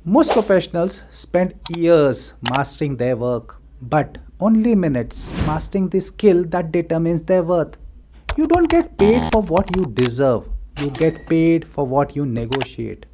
Most professionals spend years mastering their work, but only minutes mastering the skill that determines their worth. You don't get paid for what you deserve, you get paid for what you negotiate.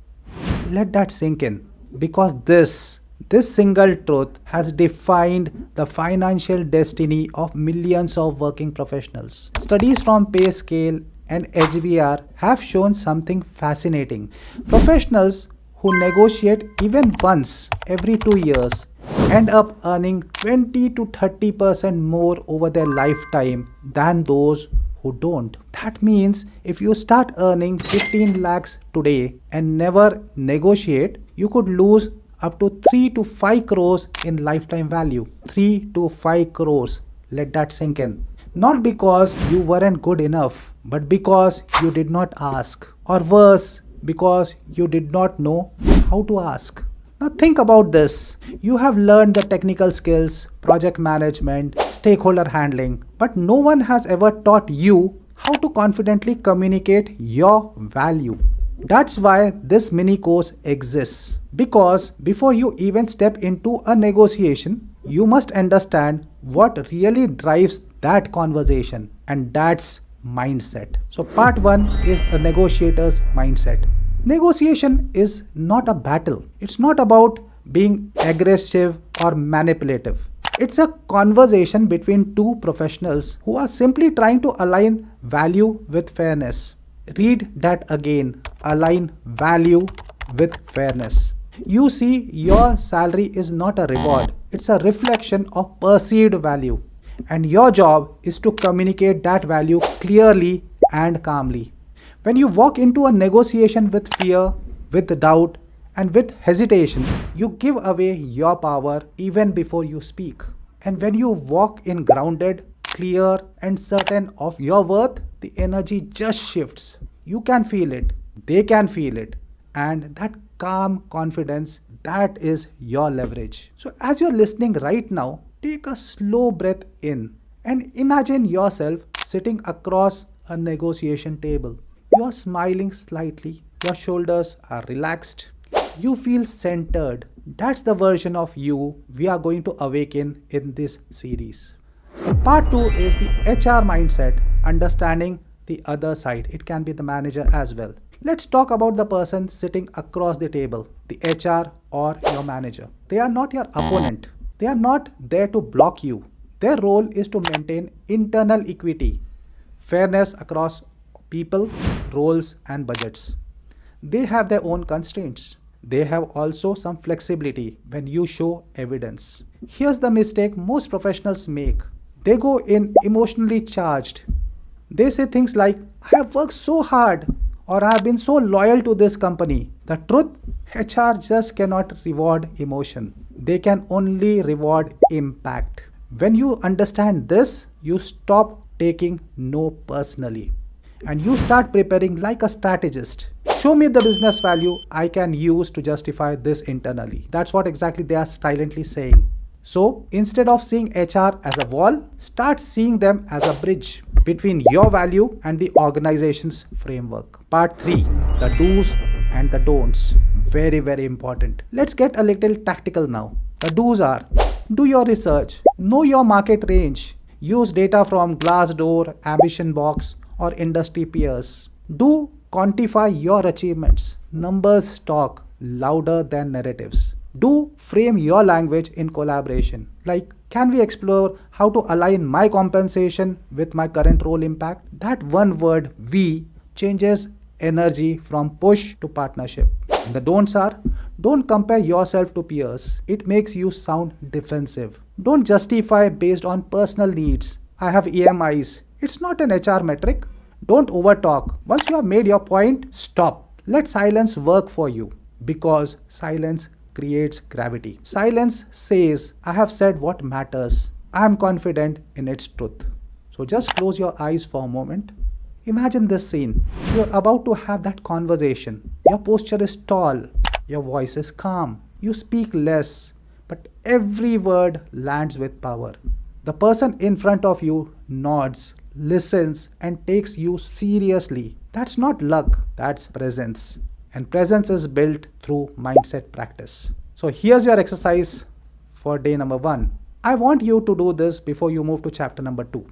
Let that sink in because this single truth has defined the financial destiny of millions of working professionals. Studies from pay scale and HBR have shown something fascinating. Professionals who negotiate even once every 2 years end up earning 20 to 30% more over their lifetime than those who don't. That means if you start earning 15 lakhs today and never negotiate, you could lose up to 3 to 5 crores in lifetime value. 3 to 5 crores. Let that sink in. Not because you weren't good enough, but because you did not ask. Or worse, because you did not know how to ask. Now think about this. You have learned the technical skills, project management, stakeholder handling, but no one has ever taught you how to confidently communicate your value. That's why this mini course exists. Because before you even step into a negotiation, you must understand what really drives that conversation, and that's mindset. So part 1 is a negotiator's mindset. Negotiation is not a battle. It's not about being aggressive or manipulative. It's a conversation between two professionals who are simply trying to align value with fairness. Read that again. Align value with fairness. You see, your salary is not a reward. It's a reflection of perceived value. And your job is to communicate that value clearly and calmly. When you walk into a negotiation with fear, with doubt, and with hesitation, you give away your power even before you speak. And when you walk in grounded, clear, and certain of your worth, the energy just shifts. You can feel it, they can feel it, and that calm confidence, that is your leverage. So as you're listening right now, take a slow breath in and imagine yourself sitting across a negotiation table. You are smiling slightly, your shoulders are relaxed, you feel centered. That's the version of you we are going to awaken in this series. Part 2 is the HR mindset, understanding the other side. It can be the manager as well. Let's talk about the person sitting across the table, the HR or your manager. They are not your opponent. They are not there to block you. Their role is to maintain internal equity, fairness across people, roles, and budgets. They have their own constraints. They have also some flexibility when you show evidence. Here's the mistake most professionals make. They go in emotionally charged. They say things like, I have worked so hard, or I have been so loyal to this company. The truth, HR just cannot reward emotion. They can only reward impact. When you understand this, you stop taking no personally. And you start preparing like a strategist. Show me the business value I can use to justify this internally. That's what exactly they are silently saying. So instead of seeing HR as a wall, start seeing them as a bridge between your value and the organization's framework. Part 3, the do's and the don'ts. Very, very important. Let's get a little tactical now. The do's are, do your research, know your market range, use data from Glassdoor, Ambition Box, or industry peers. Do quantify your achievements. Numbers talk louder than narratives. Do frame your language in collaboration. Like, can we explore how to align my compensation with my current role impact? That one word, we, changes energy from push to partnership. And the don'ts are, don't compare yourself to peers. It makes you sound defensive. Don't justify based on personal needs. I have EMIs. It's not an HR metric. Don't overtalk. Once you have made your point, stop. Let silence work for you, because silence creates gravity. Silence says, I have said what matters. I am confident in its truth. So just close your eyes for a moment. Imagine this scene. You're about to have that conversation. Your posture is tall. Your voice is calm. You speak less, but every word lands with power. The person in front of you nods, listens, and takes you seriously. That's not luck, that's presence. and presence is built through mindset practice. So here's your exercise for day number 1. I want you to do this before you move to chapter number 2.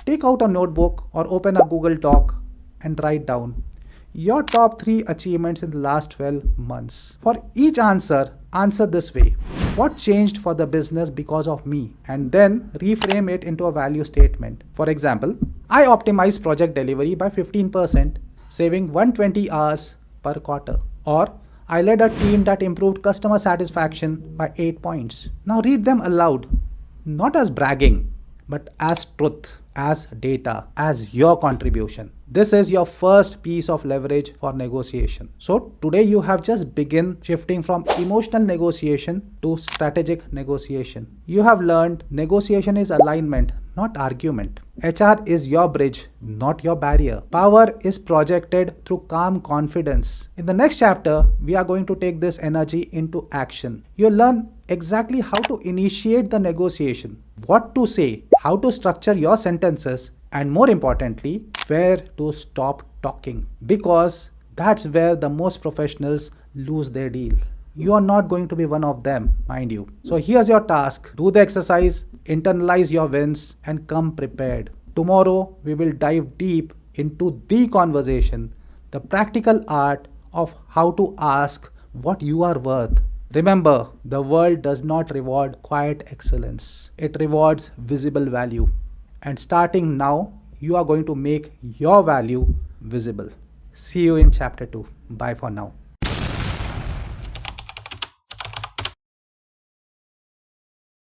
Take out a notebook or open a Google Doc and write down your top 3 achievements in the last 12 months. For each answer this way. What changed for the business because of me? And then reframe it into a value statement. For example, I optimized project delivery by 15%, saving 120 hours per quarter. Or I led a team that improved customer satisfaction by 8 points. Now read them aloud, not as bragging, but as truth, as data, as your contribution. This is your first piece of leverage for negotiation. So today you have just begun shifting from emotional negotiation to strategic negotiation. You have learned negotiation is alignment, not argument. HR is your bridge, not your barrier. Power is projected through calm confidence. In the next chapter, we are going to take this energy into action. You'll learn exactly how to initiate the negotiation, what to say, how to structure your sentences, and more importantly, where to stop talking. Because that's where the most professionals lose their deal. You are not going to be one of them, mind you. So here's your task. Do the exercise, internalize your wins, and come prepared. Tomorrow, we will dive deep into the conversation, the practical art of how to ask what you are worth. Remember, the world does not reward quiet excellence. It rewards visible value. And starting now, you are going to make your value visible. See you in chapter 2. Bye for now.